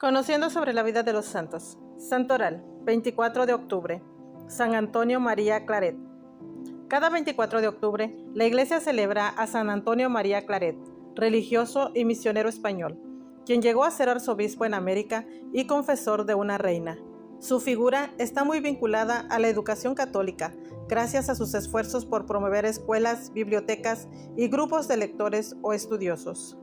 Conociendo sobre la vida de los santos. Santoral, 24 de octubre. San Antonio María Claret. Cada 24 de octubre, la Iglesia celebra a San Antonio María Claret, religioso y misionero español, quien llegó a ser arzobispo en América y confesor de una reina. Su figura está muy vinculada a la educación católica, gracias a sus esfuerzos por promover escuelas, bibliotecas y grupos de lectores o estudiosos.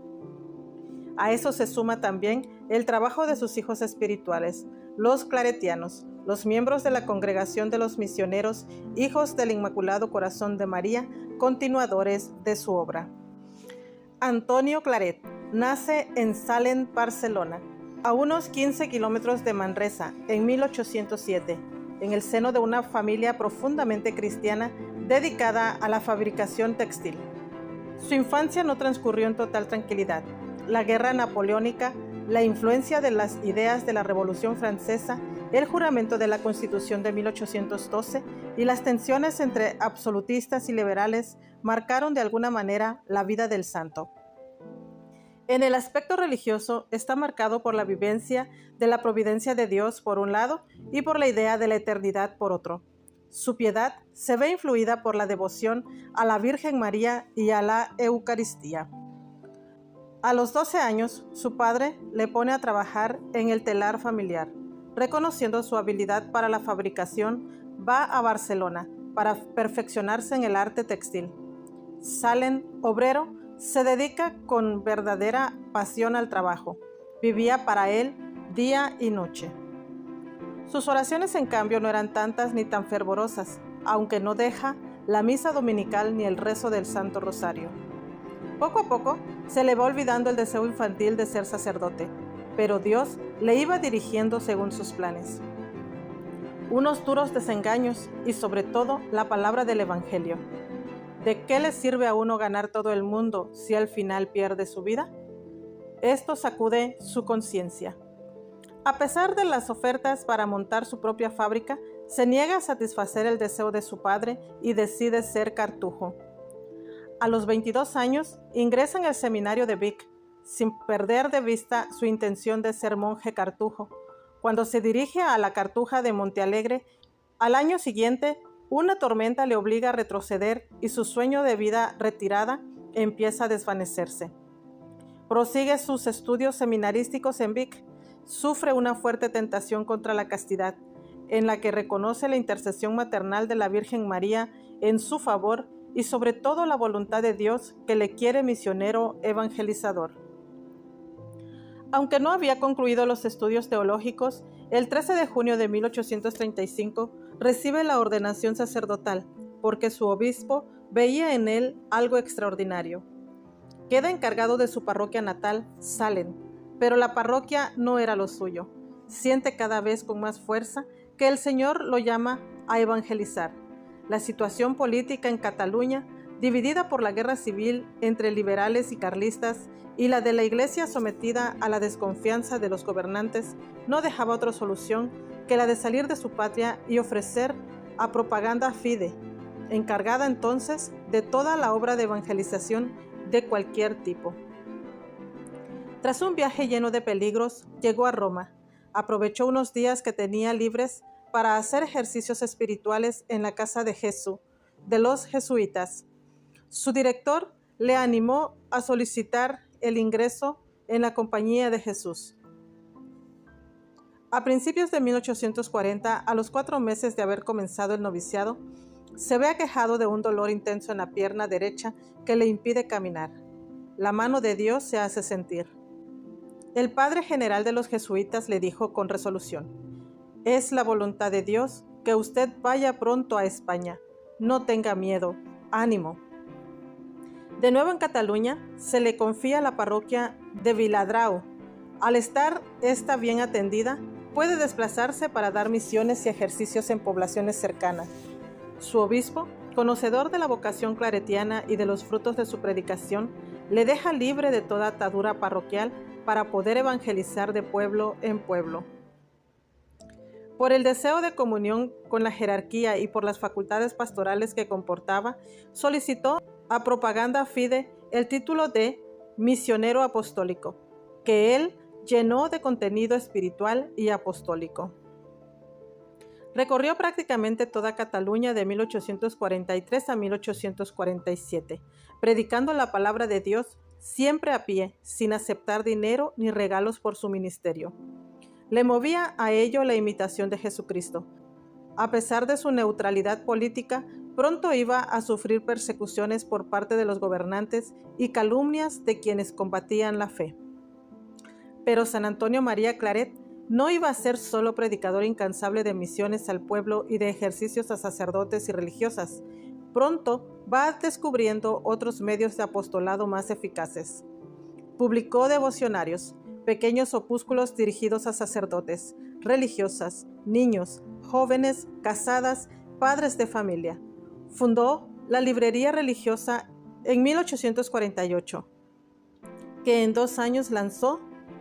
A eso se suma también el trabajo de sus hijos espirituales, los claretianos, los miembros de la Congregación de los Misioneros, hijos del Inmaculado Corazón de María, continuadores de su obra. Antonio Claret nace en Sallent, Barcelona, a unos 15 kilómetros de Manresa, en 1807, en el seno de una familia profundamente cristiana dedicada a la fabricación textil. Su infancia no transcurrió en total tranquilidad. La guerra napoleónica, la influencia de las ideas de la Revolución Francesa, el juramento de la Constitución de 1812 y las tensiones entre absolutistas y liberales marcaron de alguna manera la vida del santo. En el aspecto religioso está marcado por la vivencia de la providencia de Dios por un lado y por la idea de la eternidad por otro. Su piedad se ve influida por la devoción a la Virgen María y a la Eucaristía. A los 12 años, su padre le pone a trabajar en el telar familiar. Reconociendo su habilidad para la fabricación, va a Barcelona para perfeccionarse en el arte textil. Salen obrero, se dedica con verdadera pasión al trabajo. Vivía para él día y noche. Sus oraciones, en cambio, no eran tantas ni tan fervorosas, aunque no deja la misa dominical ni el rezo del Santo Rosario. Poco a poco se le va olvidando el deseo infantil de ser sacerdote, pero Dios le iba dirigiendo según sus planes. Unos duros desengaños y sobre todo la palabra del Evangelio. ¿De qué le sirve a uno ganar todo el mundo si al final pierde su vida? Esto sacude su conciencia. A pesar de las ofertas para montar su propia fábrica, se niega a satisfacer el deseo de su padre y decide ser cartujo. A los 22 años ingresa en el seminario de Vic, sin perder de vista su intención de ser monje cartujo. Cuando se dirige a la Cartuja de Montealegre, al año siguiente, una tormenta le obliga a retroceder y su sueño de vida retirada empieza a desvanecerse. Prosigue sus estudios seminarísticos en Vic, sufre una fuerte tentación contra la castidad, en la que reconoce la intercesión maternal de la Virgen María en su favor y sobre todo la voluntad de Dios que le quiere misionero evangelizador. Aunque no había concluido los estudios teológicos, el 13 de junio de 1835 recibe la ordenación sacerdotal, porque su obispo veía en él algo extraordinario. Queda encargado de su parroquia natal, Sallent, pero la parroquia no era lo suyo. Siente cada vez con más fuerza que el Señor lo llama a evangelizar. La situación política en Cataluña, dividida por la guerra civil entre liberales y carlistas, y la de la Iglesia sometida a la desconfianza de los gobernantes, no dejaba otra solución que la de salir de su patria y ofrecer a Propaganda Fide, encargada entonces de toda la obra de evangelización de cualquier tipo. Tras un viaje lleno de peligros, llegó a Roma. Aprovechó unos días que tenía libres para hacer ejercicios espirituales en la casa de Jesús, de los jesuitas. Su director le animó a solicitar el ingreso en la Compañía de Jesús. A principios de 1840, a los 4 meses de haber comenzado el noviciado, se ve aquejado de un dolor intenso en la pierna derecha que le impide caminar. La mano de Dios se hace sentir. El padre general de los jesuitas le dijo con resolución: «Es la voluntad de Dios que usted vaya pronto a España. No tenga miedo, ánimo». De nuevo en Cataluña, se le confía la parroquia de Viladrau. Al estar esta bien atendida, puede desplazarse para dar misiones y ejercicios en poblaciones cercanas. Su obispo, conocedor de la vocación claretiana y de los frutos de su predicación, le deja libre de toda atadura parroquial para poder evangelizar de pueblo en pueblo. Por el deseo de comunión con la jerarquía y por las facultades pastorales que comportaba, solicitó a Propaganda Fide el título de misionero apostólico, que él llenó de contenido espiritual y apostólico. Recorrió prácticamente toda Cataluña de 1843 a 1847, predicando la palabra de Dios siempre a pie, sin aceptar dinero ni regalos por su ministerio. Le movía a ello la imitación de Jesucristo. A pesar de su neutralidad política, pronto iba a sufrir persecuciones por parte de los gobernantes y calumnias de quienes combatían la fe. Pero San Antonio María Claret no iba a ser solo predicador incansable de misiones al pueblo y de ejercicios a sacerdotes y religiosas. Pronto va descubriendo otros medios de apostolado más eficaces. Publicó devocionarios, pequeños opúsculos dirigidos a sacerdotes, religiosas, niños, jóvenes, casadas, padres de familia. Fundó la Librería Religiosa en 1848, que en 2 años lanzó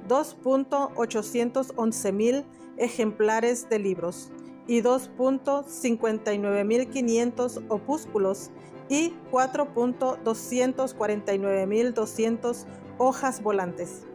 2.811.000 ejemplares de libros y 2.59.500 opúsculos y 4.249.200 hojas volantes.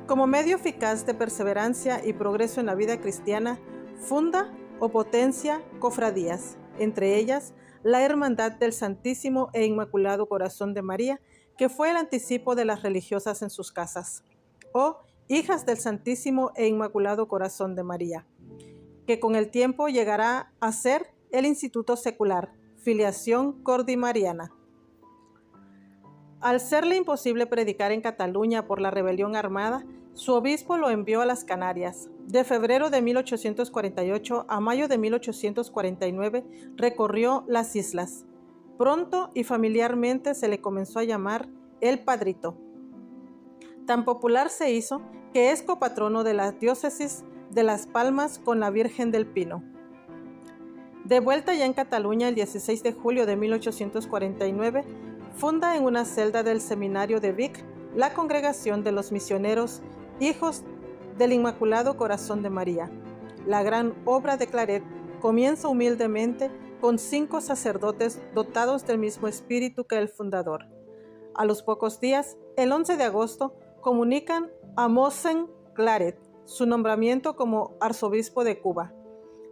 Como medio eficaz de perseverancia y progreso en la vida cristiana, funda o potencia cofradías, entre ellas la Hermandad del Santísimo e Inmaculado Corazón de María, que fue el anticipo de las religiosas en sus casas, o Hijas del Santísimo e Inmaculado Corazón de María, que con el tiempo llegará a ser el Instituto Secular, Filiación Cordimariana. Al serle imposible predicar en Cataluña por la rebelión armada, su obispo lo envió a las Canarias. De febrero de 1848 a mayo de 1849 recorrió las islas. Pronto y familiarmente se le comenzó a llamar el Padrito. Tan popular se hizo que es copatrono de la diócesis de Las Palmas con la Virgen del Pino. De vuelta ya en Cataluña el 16 de julio de 1849, funda en una celda del seminario de Vic la Congregación de los Misioneros Hijos del Inmaculado Corazón de María. La gran obra de Claret comienza humildemente con 5 sacerdotes dotados del mismo espíritu que el fundador. A los pocos días, el 11 de agosto, comunican a Mossèn Claret su nombramiento como arzobispo de Cuba.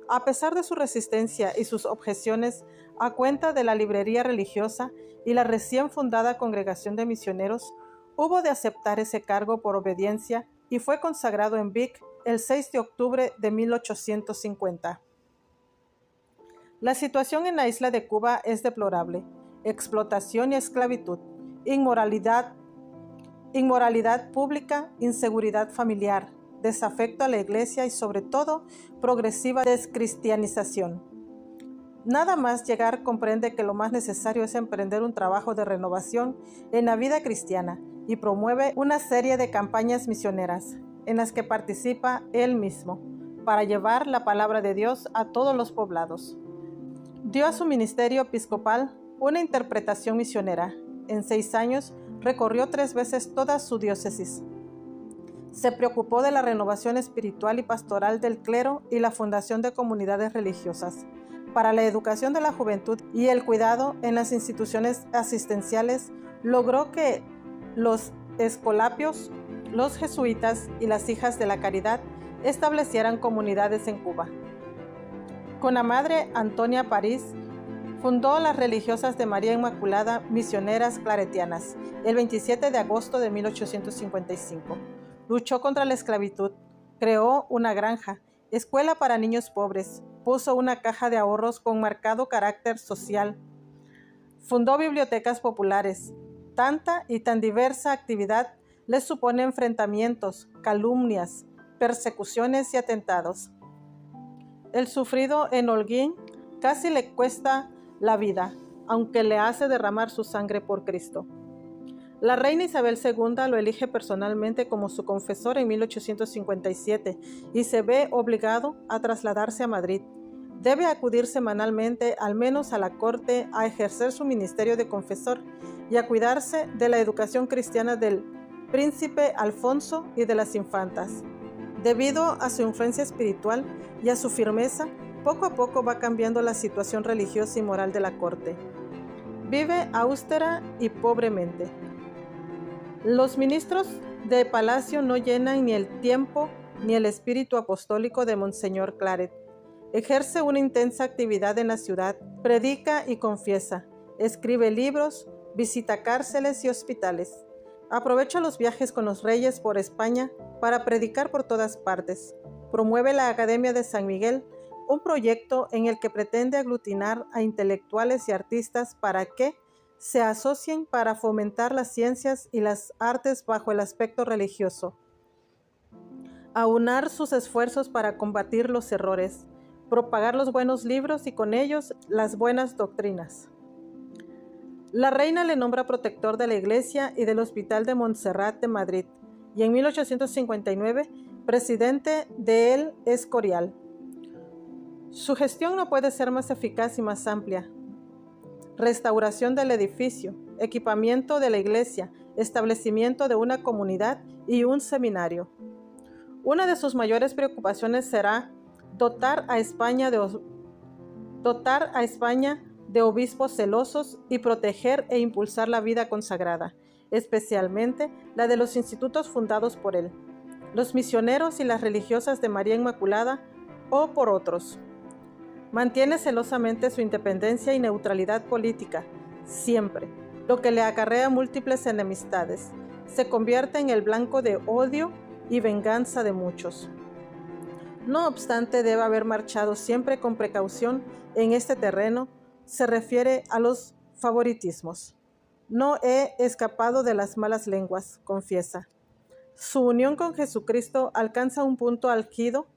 A pesar de su resistencia y sus objeciones a cuenta de la librería religiosa y la recién fundada Congregación de Misioneros, hubo de aceptar ese cargo por obediencia y fue consagrado en Vic el 6 de octubre de 1850. La situación en la isla de Cuba es deplorable: explotación y esclavitud, inmoralidad pública, inseguridad familiar, desafecto a la iglesia y sobre todo progresiva descristianización. Nada más llegar comprende que lo más necesario es emprender un trabajo de renovación en la vida cristiana y promueve una serie de campañas misioneras en las que participa él mismo para llevar la palabra de Dios a todos los poblados. Dio a su ministerio episcopal una interpretación misionera. En 6 años recorrió 3 veces toda su diócesis. Se preocupó de la renovación espiritual y pastoral del clero y la fundación de comunidades religiosas, para la educación de la juventud y el cuidado en las instituciones asistenciales. Logró que los escolapios, los jesuitas y las Hijas de la Caridad establecieran comunidades en Cuba. Con la madre Antonia París, fundó las Religiosas de María Inmaculada Misioneras Claretianas el 27 de agosto de 1855. Luchó contra la esclavitud, creó una granja, escuela para niños pobres, puso una caja de ahorros con marcado carácter social, fundó bibliotecas populares. Tanta y tan diversa actividad les supone enfrentamientos, calumnias, persecuciones y atentados. El sufrido en Holguín casi le cuesta la vida, aunque le hace derramar su sangre por Cristo. La reina Isabel II lo elige personalmente como su confesor en 1857 y se ve obligado a trasladarse a Madrid. Debe acudir semanalmente al menos a la corte a ejercer su ministerio de confesor y a cuidarse de la educación cristiana del príncipe Alfonso y de las infantas. Debido a su influencia espiritual y a su firmeza, poco a poco va cambiando la situación religiosa y moral de la corte. Vive austera y pobremente. Los ministros de palacio no llenan ni el tiempo ni el espíritu apostólico de Monseñor Claret. Ejerce una intensa actividad en la ciudad, predica y confiesa, escribe libros, visita cárceles y hospitales. Aprovecha los viajes con los reyes por España para predicar por todas partes. Promueve la Academia de San Miguel, un proyecto en el que pretende aglutinar a intelectuales y artistas para que se asocien para fomentar las ciencias y las artes bajo el aspecto religioso. Aunar sus esfuerzos para combatir los errores, propagar los buenos libros y con ellos las buenas doctrinas. La reina le nombra protector de la Iglesia y del Hospital de Montserrat de Madrid y en 1859 presidente de El Escorial. Su gestión no puede ser más eficaz y más amplia. Restauración del edificio, equipamiento de la iglesia, establecimiento de una comunidad y un seminario. Una de sus mayores preocupaciones será dotar a España de obispos celosos y proteger e impulsar la vida consagrada, especialmente la de los institutos fundados por él, los misioneros y las religiosas de María Inmaculada o por otros. Mantiene celosamente su independencia y neutralidad política, siempre, lo que le acarrea múltiples enemistades. Se convierte en el blanco de odio y venganza de muchos. No obstante, debe haber marchado siempre con precaución en este terreno. Se refiere a los favoritismos. No he escapado de las malas lenguas, confiesa. Su unión con Jesucristo alcanza un punto álgido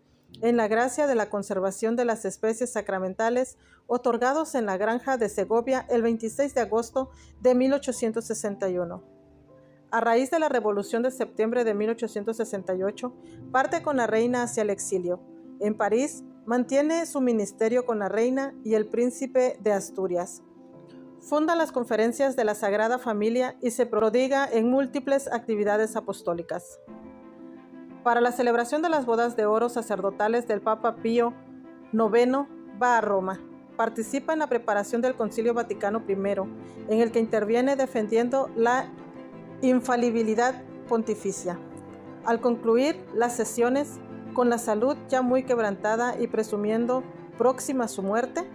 en la gracia de la conservación de las especies sacramentales otorgados en la granja de Segovia el 26 de agosto de 1861. A raíz de la Revolución de septiembre de 1868, parte con la reina hacia el exilio. En París, mantiene su ministerio con la reina y el príncipe de Asturias. Funda las conferencias de la Sagrada Familia y se prodiga en múltiples actividades apostólicas. Para la celebración de las bodas de oro sacerdotales del Papa Pío IX, va a Roma. Participa en la preparación del Concilio Vaticano I, en el que interviene defendiendo la infalibilidad pontificia. Al concluir las sesiones, con la salud ya muy quebrantada y presumiendo próxima a su muerte,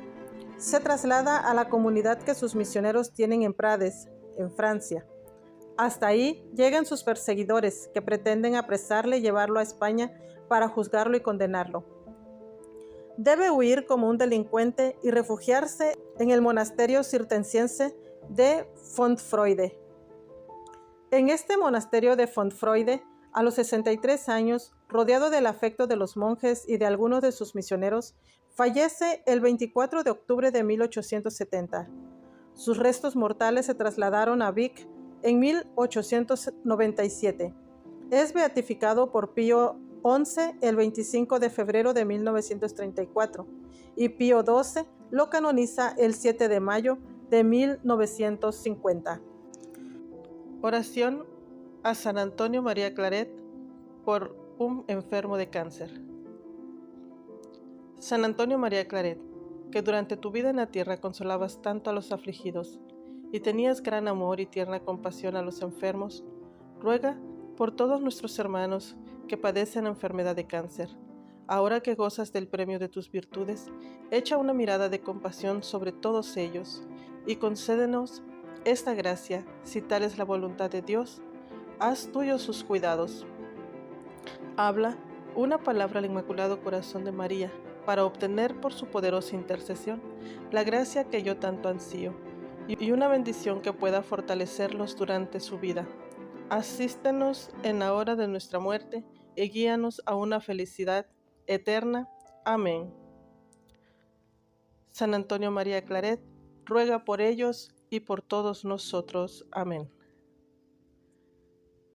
se traslada a la comunidad que sus misioneros tienen en Prades, en Francia. Hasta ahí llegan sus perseguidores, que pretenden apresarle y llevarlo a España para juzgarlo y condenarlo. Debe huir como un delincuente y refugiarse en el monasterio cisterciense de Fontfroide. En este monasterio de Fontfroide, a los 63 años, rodeado del afecto de los monjes y de algunos de sus misioneros, fallece el 24 de octubre de 1870. Sus restos mortales se trasladaron a Vic en 1897. Es beatificado por Pío XI el 25 de febrero de 1934 y Pío XII lo canoniza el 7 de mayo de 1950. Oración a San Antonio María Claret por un enfermo de cáncer. San Antonio María Claret, que durante tu vida en la tierra consolabas tanto a los afligidos y tenías gran amor y tierna compasión a los enfermos, ruega por todos nuestros hermanos que padecen enfermedad de cáncer. Ahora que gozas del premio de tus virtudes, echa una mirada de compasión sobre todos ellos y concédenos esta gracia, si tal es la voluntad de Dios. Haz tuyos sus cuidados. Habla una palabra al Inmaculado Corazón de María para obtener por su poderosa intercesión la gracia que yo tanto ansío y una bendición que pueda fortalecerlos durante su vida. Asístenos en la hora de nuestra muerte y guíanos a una felicidad eterna. Amén. San Antonio María Claret, ruega por ellos y por todos nosotros. Amén.